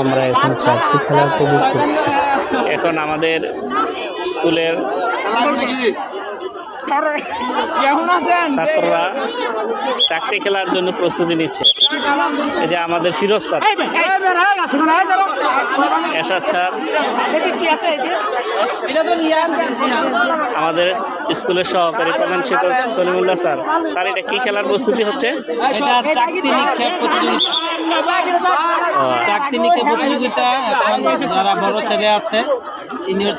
আমরা এখন চাকরি খেলা উপভোগ করছি। এখন আমাদের স্কুলের ছাত্ররা চাকরি খেলার জন্য প্রস্তুতি নিচ্ছে। এই যে আমাদের ফিরোজ স্যার, এরশাদ স্যার, আমাদের স্কুলের সহকারী প্রধান শিক্ষক সলিমুল্লাহ স্যার। স্যার, এটা কি খেলার প্রস্তুতি হচ্ছে? চাকরি নিক্ষেপ প্রতিযোগিতা। এখন যারা বড় ছেলে আছে, সিনিয়র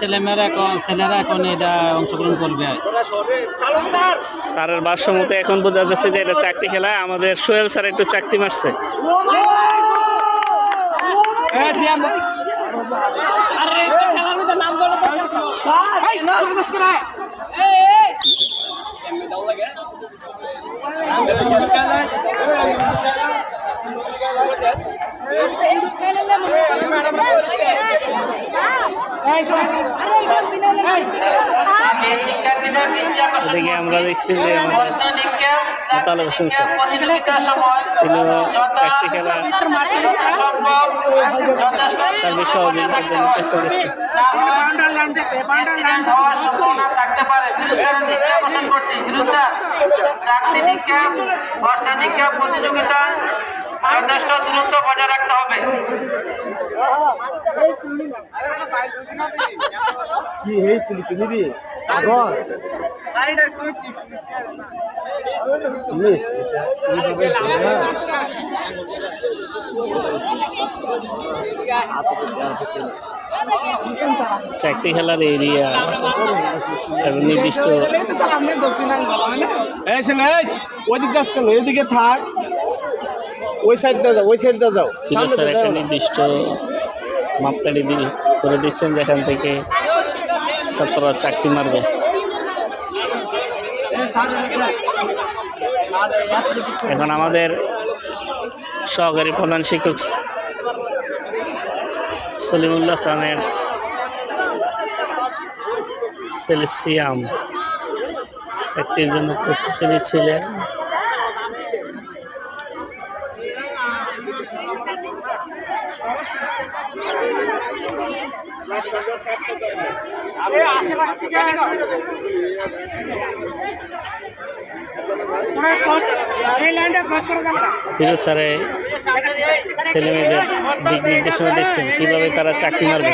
ছেলেরা এখন এটা অংশগ্রহণ করবে। স্যারের ভাষ্য মতো এখন বোঝা যাচ্ছে যে এটা চাকরি খেলা। আমাদের সোহেল স্যার একটু চাকরি মারছে। এদিকে আমরা দেখছি যে আমাদের মোতালেব হোসেন স্যার, তিনিও চাকরি খেলা সার্ভিস সহযোগিতার জন্য চেষ্টা করছেন। প্রতিযোগিতা যথেষ্ট দূরত্ব বজায় রাখতে হবে। চাকরি খেলার এরিয়া নির্দিষ্ট এদিকে থাক, ওই সাইডটা যাও, ওই সাইডটা যাও। স্যার একটা নির্দিষ্ট মাপকাঠি করে দিচ্ছেন যেখান থেকে ছাত্ররা চাকরি মারবে। এখন আমাদের সহকারী প্রধান শিক্ষক সলিমুল্লাহ খানের ছেলে সিয়াম চাকরির জন্য প্রস্তুতি নিচ্ছিলেন। ফিরোজ স্যারে ছেলে মেয়েদের দিক নির্দেশনা দিচ্ছেন কিভাবে তারা চাকরি মারবে।